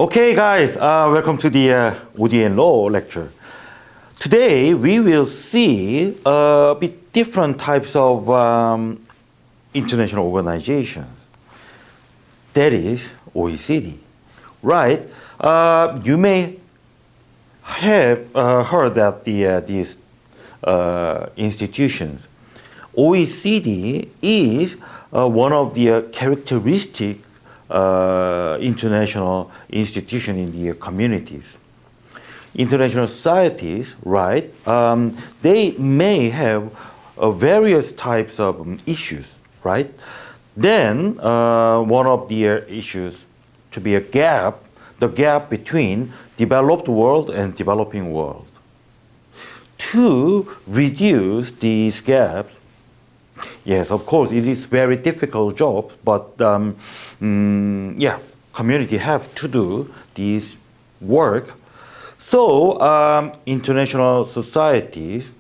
Okay, guys, welcome to the ODA Law lecture. Today, we will see a bit different types of international organizations. That is OECD, right? You may have heard that these institutions. OECD is one of the characteristic international institution in the communities. International societies, right, they may have various types of issues, right? Then one of the issues to be a gap, the gap between developed world and developing world. To reduce these gaps, yes, of course, it is very difficult job, but yeah, community have to do this work. So international societies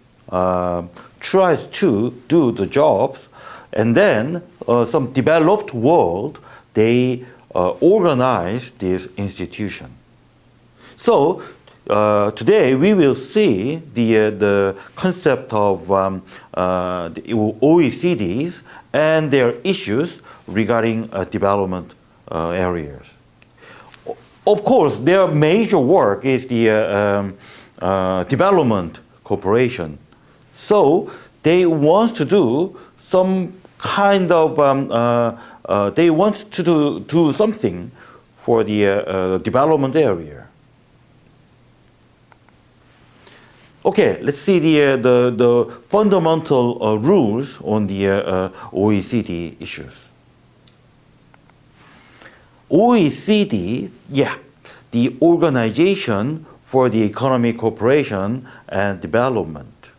tries to do the jobs, and then some developed world, they organize this institution. So today we will see the concept of the OECDs and their issues regarding development areas. Of course, their major work is the development cooperation. So they want to do some kind of they want to do something for the development area. Okay, let's see the fundamental rules on the OECD issues. OECD, yeah, the Organization for the Economic Cooperation and Development.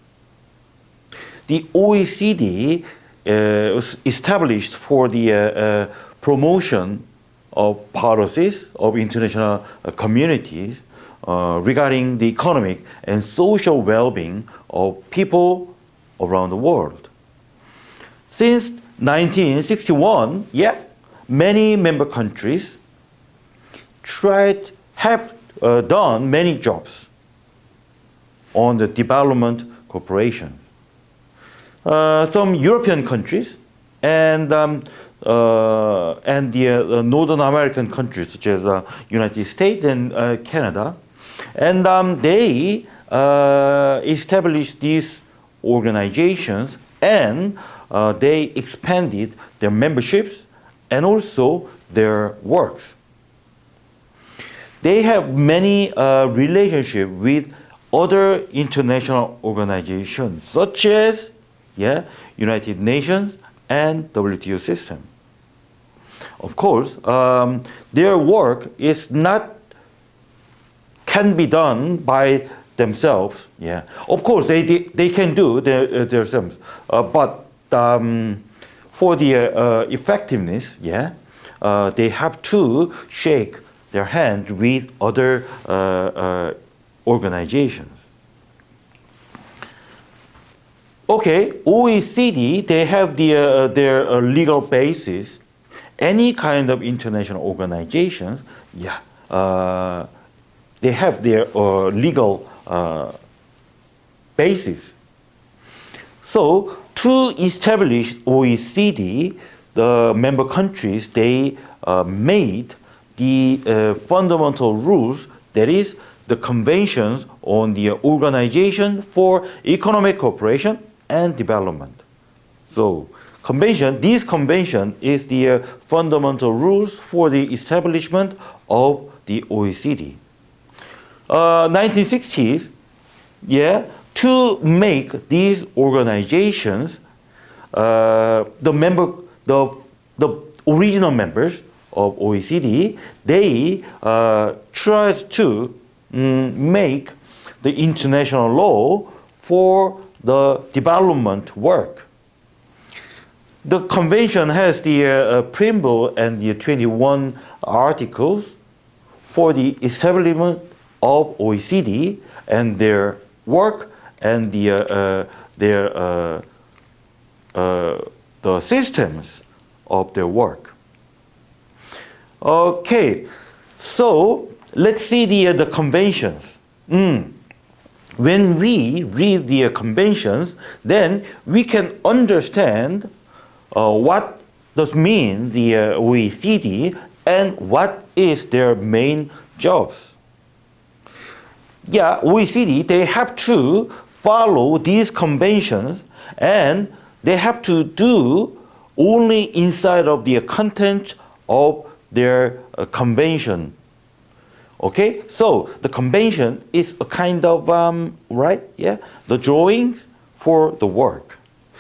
The OECD was established for the promotion of policies of international communities regarding the economic and social well-being of people around the world. Since 1961, yeah, many member countries have done many jobs on the development cooperation. Some European countries and the Northern American countries, such as United States and Canada, and they established these organizations, and they expanded their memberships and also their works. They have many relationships with other international organizations, such as United Nations and WTO system. Of course, their work is can be done by themselves. Yeah, of course they can do themselves, but for the effectiveness, they have to shake their hand with other organizations. Okay, OECD, they have their legal basis. Any kind of international organizations, they have their legal basis. So to establish OECD, the member countries, they made the fundamental rules, that is the conventions on the Organization for Economic Cooperation and Development. So this convention is the fundamental rules for the establishment of the OECD. 1960s, to make these organizations, the original members of OECD, they tried to make the international law for the development work. The convention has the preamble and the 21 articles for the establishment of OECD and their work and the systems of their work. Okay, so let's see the conventions. When we read the conventions, then we can understand what does mean the OECD and what is their main jobs. Yeah, OECD, they have to follow these conventions and they have to do only inside of the content of their convention. Okay, so the convention is a kind of, right, yeah, the drawings for the work.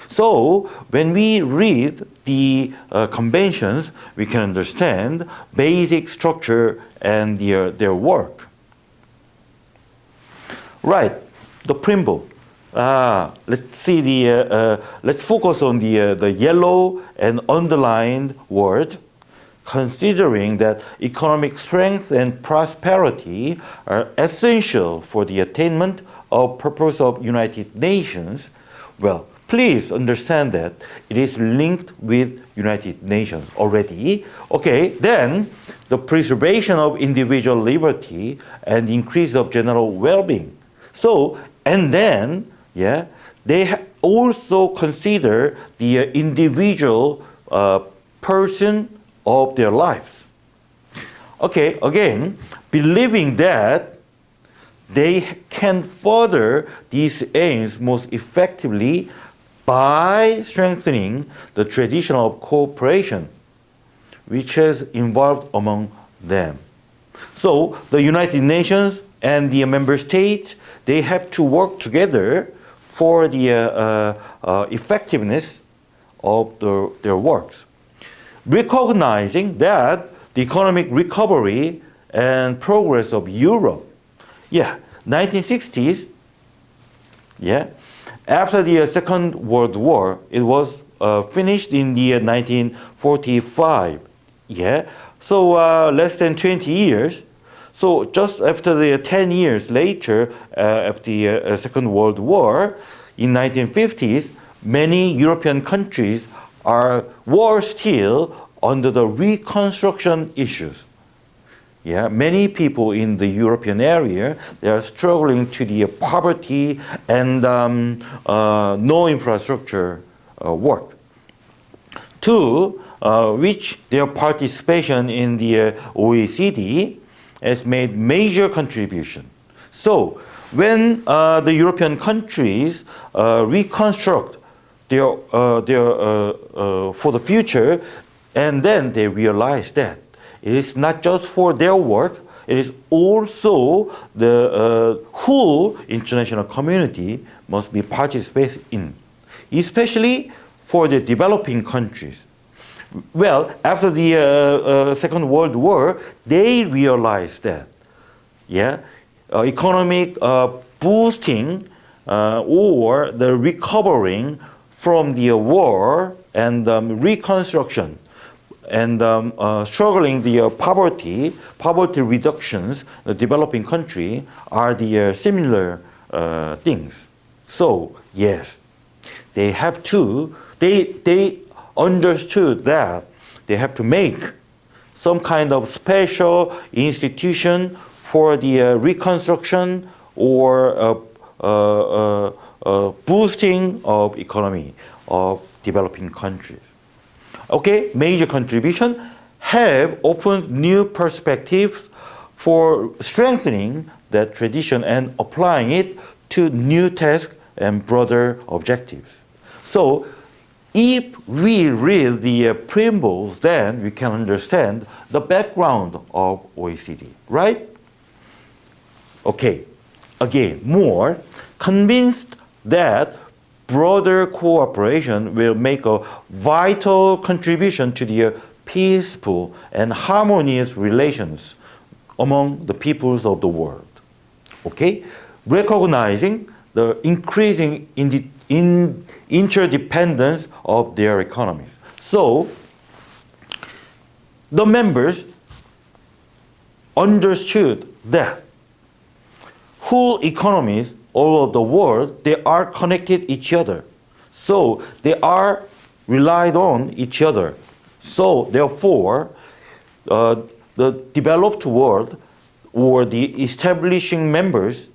So when we read the conventions, we can understand basic structure and their work. Right, the preamble. Let's see let's focus on the yellow and underlined words. Considering that economic strength and prosperity are essential for the attainment of purpose of United Nations, well, please understand that it is linked with United Nations already. Okay, then the preservation of individual liberty and increase of general well-being. So, and then, yeah, they also consider the individual person of their lives. Okay, again, believing that they can further these aims most effectively by strengthening the tradition of cooperation which is involved among them. So the United Nations and the member states, they have to work together for the effectiveness of their works. Recognizing that the economic recovery and progress of Europe, 1960s, after the Second World War, it was finished in the 1945, so less than 20 years. So just after the 10 years later, after the Second World War, in 1950s, many European countries were still under the reconstruction issues. Many people in the European area, they are struggling to the poverty and no infrastructure work. To which their participation in the OECD has made major contribution. So when the European countries reconstruct their for the future, and then they realize that it is not just for their work, it is also the whole international community must be participated in, especially for the developing countries. Well, after the Second World War, they realized that, economic boosting or the recovering from the war and reconstruction and struggling the poverty reductions, the developing country are the similar things. So yes, they have to. They understood that they have to make some kind of special institution for the reconstruction or boosting of economy of developing countries. Okay, major contribution have opened new perspectives for strengthening that tradition and applying it to new tasks and broader objectives. So, if we read the preambles, then we can understand the background of OECD, right? Okay, again, more convinced that broader cooperation will make a vital contribution to the peaceful and harmonious relations among the peoples of the world. Okay? Recognizing the increasing interdependence of their economies. So, the members understood that whole economies all over the world, they are connected each other. So they are relied on each other. So therefore, the developed world or the establishing members,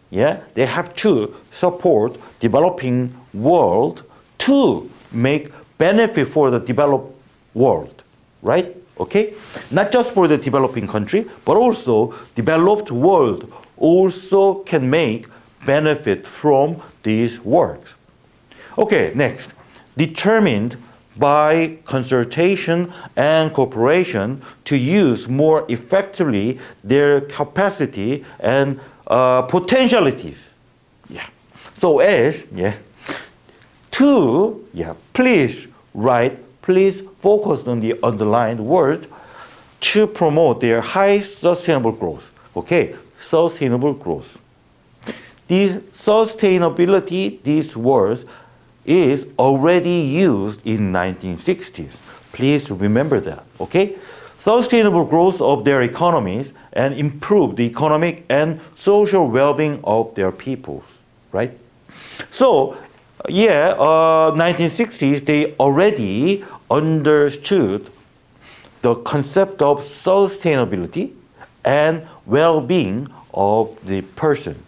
yeah, they have to support developing world to make benefit for the developed world, right? Okay? Not just for the developing country, but also developed world also can make benefit from these works. Okay, next. Determined by consultation and cooperation to use more effectively their capacity and potentialities. Yeah. So as, yeah, to, yeah, please write, please focus on the underlined words to promote their high sustainable growth. Okay, sustainable growth. This sustainability, these words, is already used in 1960s. Please remember that, okay? Sustainable growth of their economies and improve the economic and social well-being of their peoples, right? So, yeah, 1960s, they already understood the concept of sustainability and well-being of the person.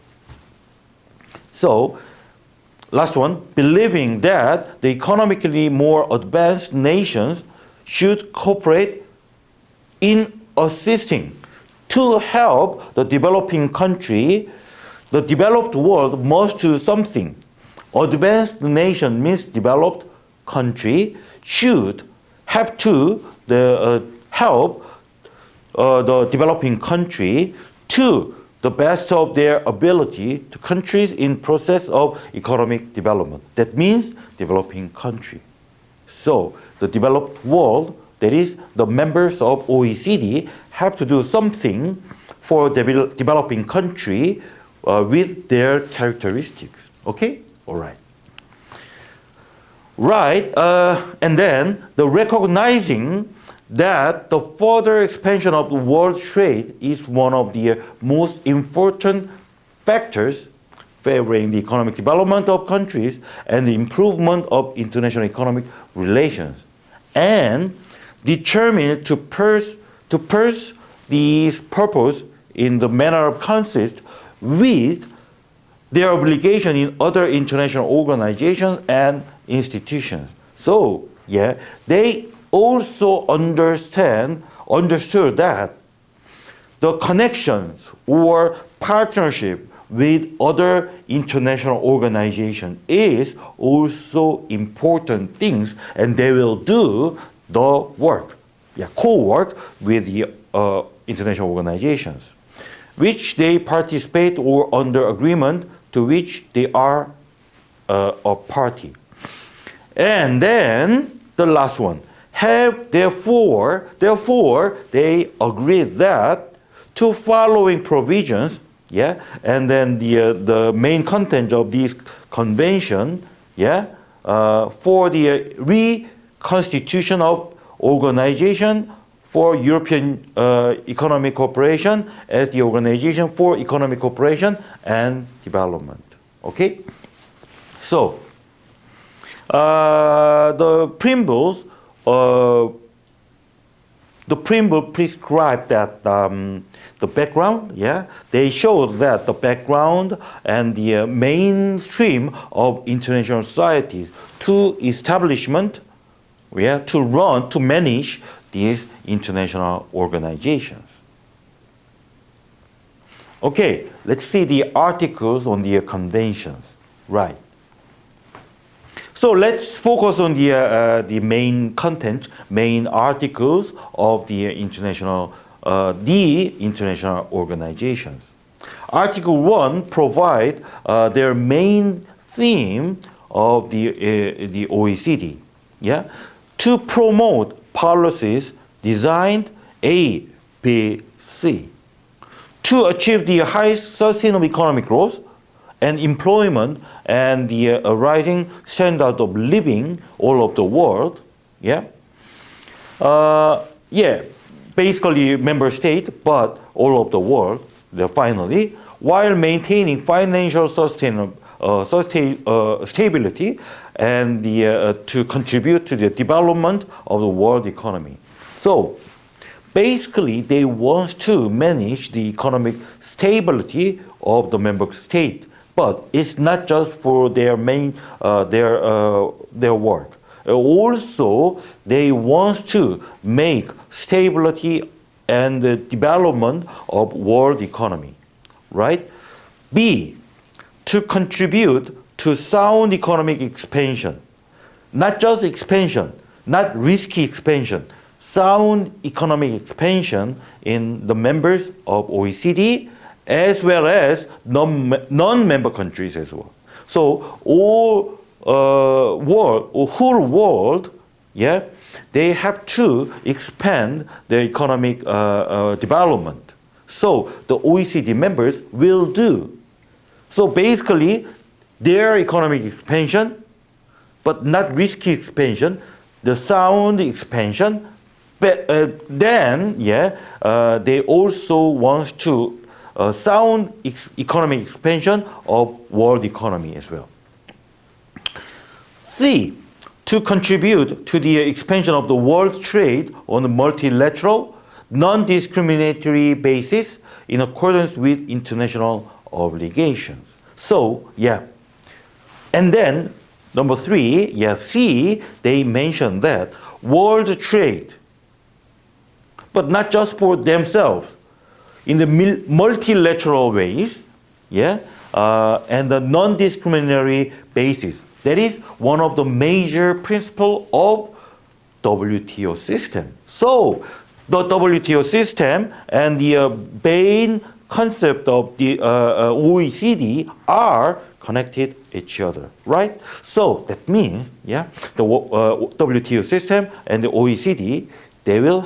So, last one, believing that the economically more advanced nations should cooperate in assisting to help the developing country. The developed world must do something. Advanced nation means developed country should have to help the developing country to the best of their ability to countries in process of economic development. That means developing country. So the developed world, that is the members of OECD, have to do something for developing country with their characteristics. Okay? All right. Right, and then the recognizing that the further expansion of the world trade is one of the most important factors favoring the economic development of countries and the improvement of international economic relations, and determined to pursue these purpose in the manner of consist with their obligation in other international organizations and institutions. So, yeah, they also understood that the connections or partnership with other international organizations is also important things, and they will do the work, yeah, co-work with the international organizations, which they participate or under agreement to which they are a party. And then the last one, therefore they agreed that two following provisions, yeah, and then the main content of this convention, yeah, for the reconstitution of organization for European Economic Cooperation as the Organization for Economic Cooperation and Development. Okay, so the preamble prescribed that the background, yeah, they showed that the background and the mainstream of international societies to establishment, yeah, to manage these international organizations. Okay, let's see the articles on the conventions, right? So let's focus on the main content, main articles of the international organizations. Article 1 provide their main theme of the OECD, yeah, to promote policies designed A, B, C to achieve the highest sustainable economic growth and employment and the rising standard of living all over the world, yeah. Yeah, basically member state, but all over the world, finally, while maintaining financial stability and to contribute to the development of the world economy. So, Basically, they want to manage the economic stability of the member state, but it's not just for their their work. Also, they want to make stability and the development of world economy, right? B, to contribute to sound economic expansion. Not just expansion, not risky expansion, sound economic expansion in the members of OECD as well as non-member countries as well. So all world, or whole world, yeah, they have to expand their economic development. So the OECD members will do. So basically, their economic expansion, but not risky expansion, the sound expansion. But then, yeah, they also want to sound economic expansion of world economy as well. C, to contribute to the expansion of the world trade on a multilateral, non-discriminatory basis in accordance with international obligations. So, yeah. And then, number 3, yeah, C, they mentioned that world trade, but not just for themselves, in the multilateral ways, yeah, and the non-discriminatory basis. That is one of the major principles of WTO system. So the WTO system and the main concept of the OECD are connected each other, right? So that means, yeah, the WTO system and the OECD, they will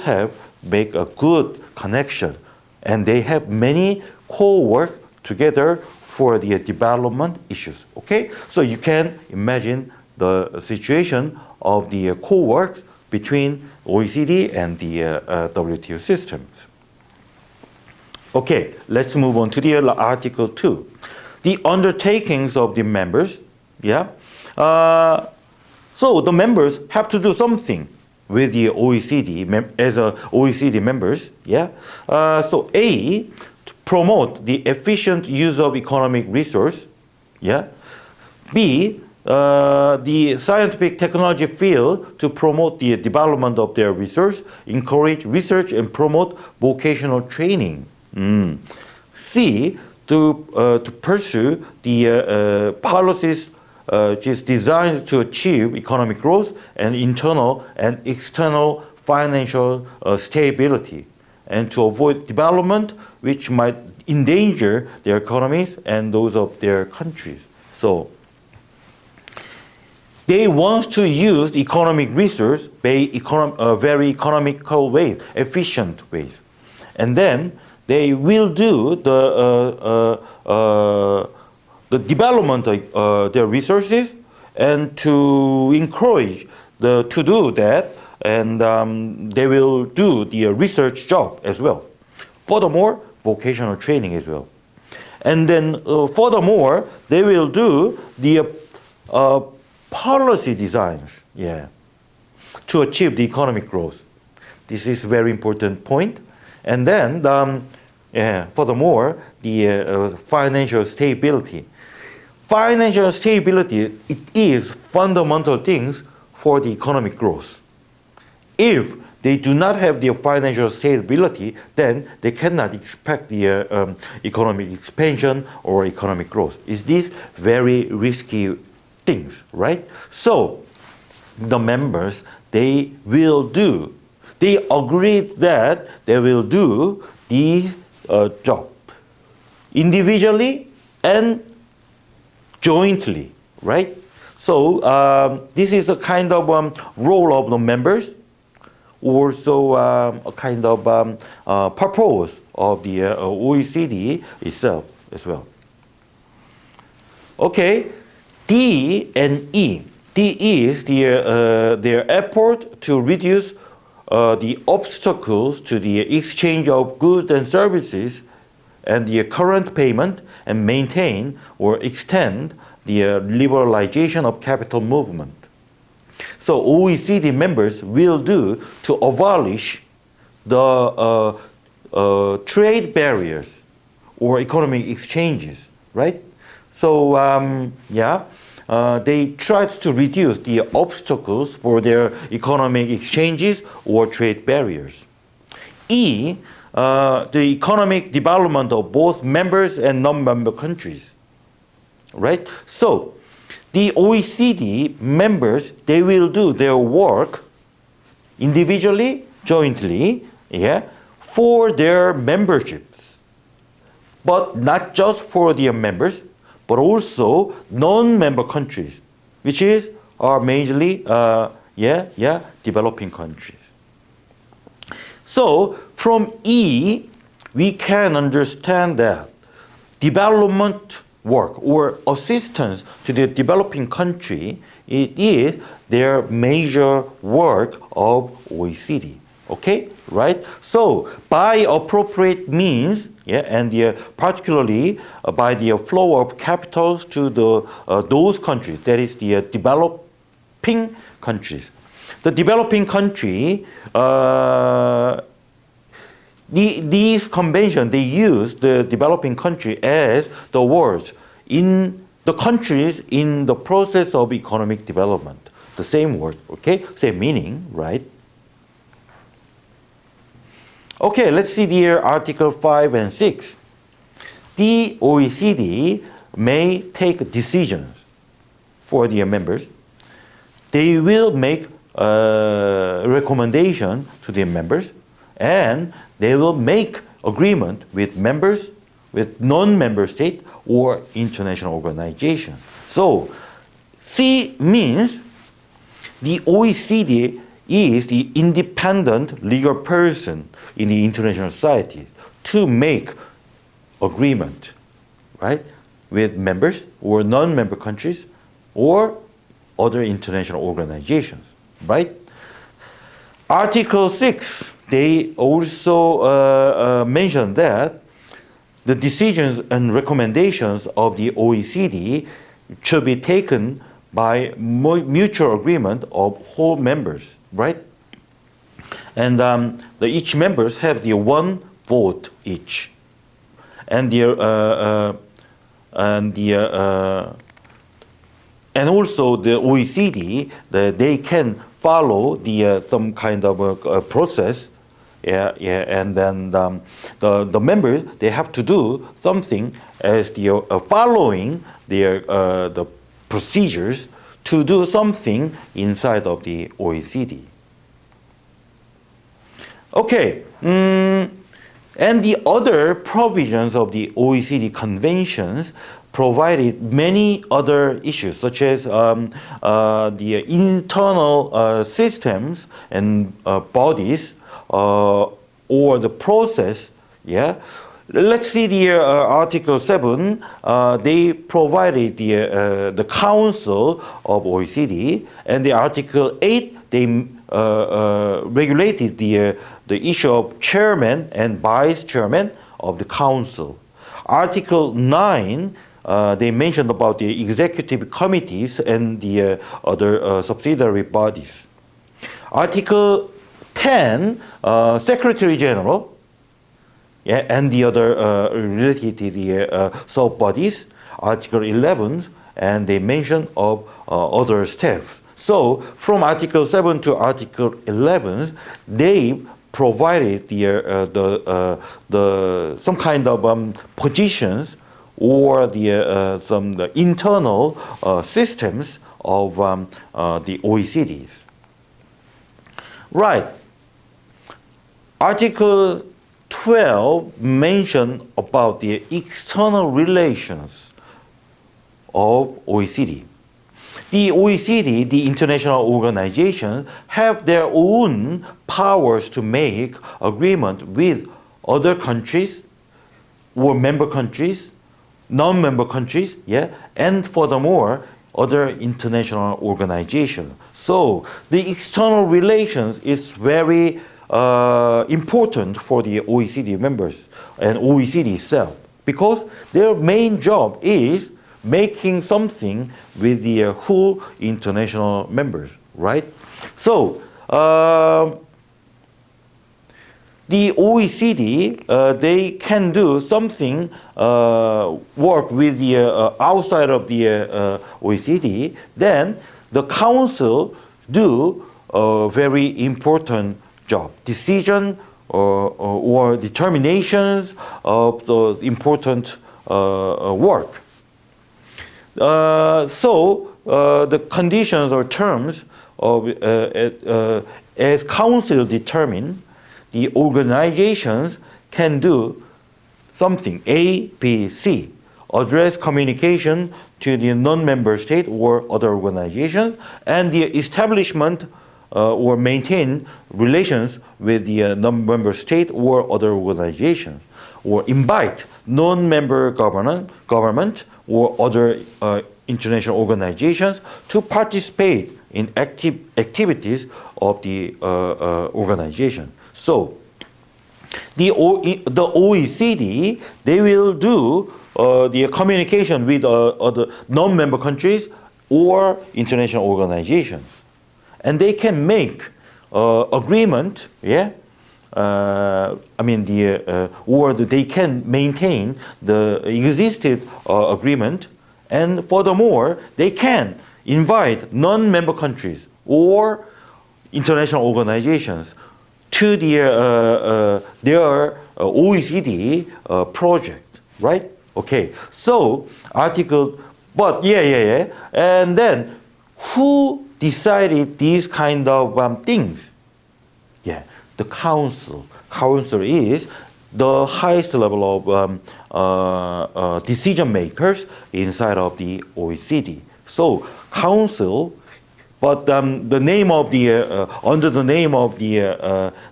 make a good connection, and they have many co-work together for the development issues. Okay, so you can imagine the situation of the co-works between OECD and the WTO systems. Okay, let's move on to the Article 2. The undertakings of the members, yeah. So the members have to do something with the OECD as OECD members, yeah. So A, to promote the efficient use of economic resource, yeah. B, the scientific technology field to promote the development of their research, encourage research and promote vocational training. C, to pursue the policies which is designed to achieve economic growth and internal and external financial stability, and to avoid development which might endanger their economies and those of their countries. So they want to use economic resource by very economical ways, efficient ways, and then they will do the development of their resources, and to encourage to do that, and they will do the research job as well. Furthermore, vocational training as well. And then furthermore, they will do the policy designs, yeah, to achieve the economic growth. This is a very important point. And then, furthermore, the financial stability. Financial stability, it is fundamental things for the economic growth. If they do not have the financial stability, then they cannot expect the economic expansion or economic growth. Is these very risky things, right? So the members, they agreed that they will do these job individually and jointly, right? So this is a kind of role of the members, also a kind of purpose of the OECD itself as well. Okay, D and E. D is their effort to reduce the obstacles to the exchange of goods and services and the current payment, and maintain or extend the liberalization of capital movement. So OECD members will do to abolish the trade barriers or economic exchanges, right? So they tried to reduce the obstacles for their economic exchanges or trade barriers. E, the economic development of both members and non-member countries, right? So the OECD members, they will do their work individually, jointly, for their memberships, but not just for their members, but also non-member countries, which are majorly developing countries. So from E, we can understand that development work or assistance to the developing country, it is their major work of OECD. Okay, right? So by appropriate means, and particularly by the flow of capitals to those countries, that is the developing countries. The developing country, these conventions, they use the developing country as the words in the countries in the process of economic development. The same word, okay? Same meaning, right? Okay, let's see the Article 5 and 6. The OECD may take decisions for their members. They will make a recommendation to their members, and they will make agreement with members, with non-member state or international organizations. So C means the OECD is the independent legal person in the international society to make agreement, right, with members or non-member countries or other international organizations, right? Article 6, they also mention that the decisions and recommendations of the OECD should be taken by mutual agreement of whole members, right? And each members have the one vote each, and also the OECD, they can follow the some kind of a process, and then the members, they have to do something as the following the procedures to do something inside of the OECD. Okay, and the other provisions of the OECD conventions provided many other issues, such as the internal systems and bodies, or the process. Let's see the Article 7. They provided the Council of OECD, and the Article 8, they regulated the issue of chairman and vice chairman of the council. Article 9, they mentioned about the executive committees and the other subsidiary bodies. Article 10, Secretary General, and the other related to the sub-bodies. Article 11, and they mention of other staff. So from Article 7 to Article 11, they provided the some kind of positions or the internal systems of the OECDs. Right. Article 12 mentioned about the external relations of OECD. The OECD, the international organizations, have their own powers to make agreement with other countries or member countries, non-member countries, and furthermore, other international organizations. So the external relations is very important for the OECD members and OECD itself, because their main job is making something with the whole international members, right? So the OECD, they can do something, work with the outside of the OECD, then the council do a very important job, decision or determinations of the important work. The conditions or terms of as council determine, the organizations can do something A, B, C. Address communication to the non-member state or other organizations, and the establishment or maintain relations with the non-member state or other organizations, or invite non-member government or other international organizations to participate in activities of the organization. So, the OECD, they will do the communication with other non-member countries or international organizations, and they can make agreement, yeah. Or they can maintain the existing agreement, and furthermore, they can invite non-member countries or international organizations to their OECD project, right? Okay, so and then who decided these kind of things? Yeah, the council. Council is the highest level of decision makers inside of the OECD. So council. But the name of the under the name of the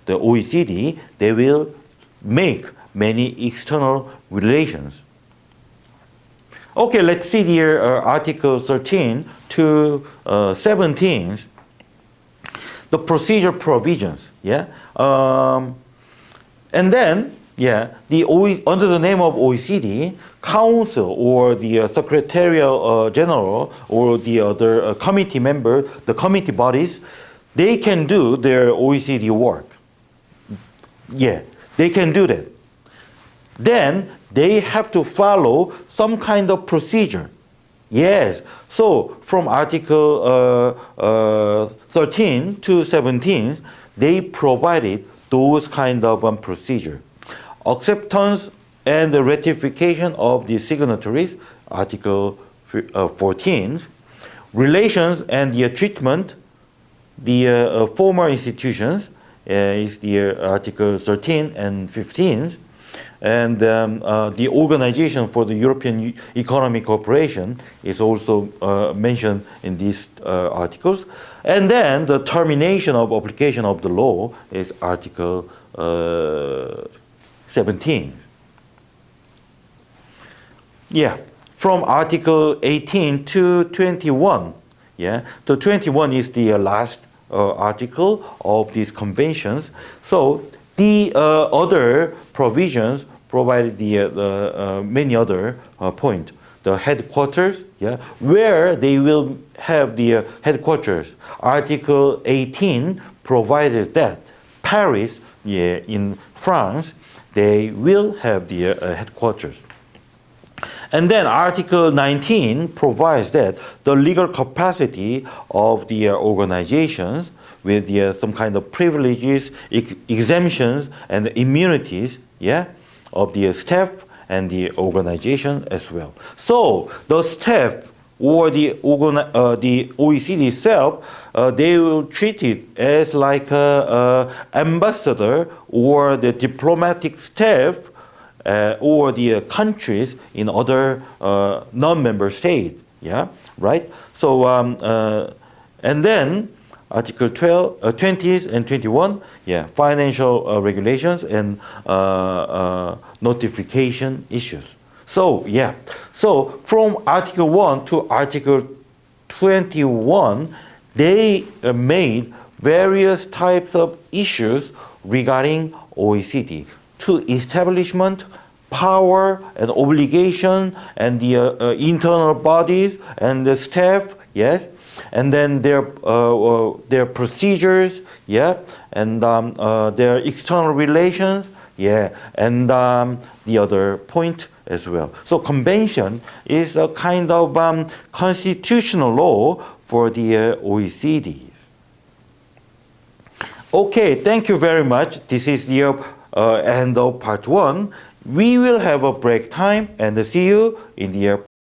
OECD, they will make many external relations. Okay, let's see here Article 13 to 17, the procedure provisions. Yeah, and then under the name of OECD, council or the secretarial general or the other committee member, the committee bodies, they can do their OECD work. Yeah, they can do that. Then they have to follow some kind of procedure. Yes. So from Article 13 to 17, they provided those kind of procedure. Acceptance and the ratification of the signatories, Article 14. Relations and the treatment, the former institutions, is the Article 13 and 15. And the Organization for the European Economic Cooperation is also mentioned in these articles. And then the termination of application of the law is Article 17. Yeah, from Article 18 to 21. Yeah, the 21 is the last article of these conventions. So the other provisions provided the many other points. The headquarters, yeah, where they will have the headquarters. Article 18 provided that Paris, yeah, in France, they will have the headquarters. And then Article 19 provides that the legal capacity of the organizations with some kind of privileges, exemptions, and immunities, yeah, of the staff and the organization as well. So the staff or the OECD itself, they will treat it as like an ambassador or the diplomatic staff or the countries in other non-member states. Yeah, right. So and then Article 20 and 21, yeah, financial regulations and notification issues. So yeah, so from Article 1 to Article 21, they made various types of issues regarding OECD to establishment, power and obligation, and the internal bodies and the staff, yes. and then their procedures, yeah, and their external relations, yeah, and the other point as well. So convention is a kind of constitutional law for the OECD. Okay, thank you very much. This is the end of part 1. We will have a break time and see you in the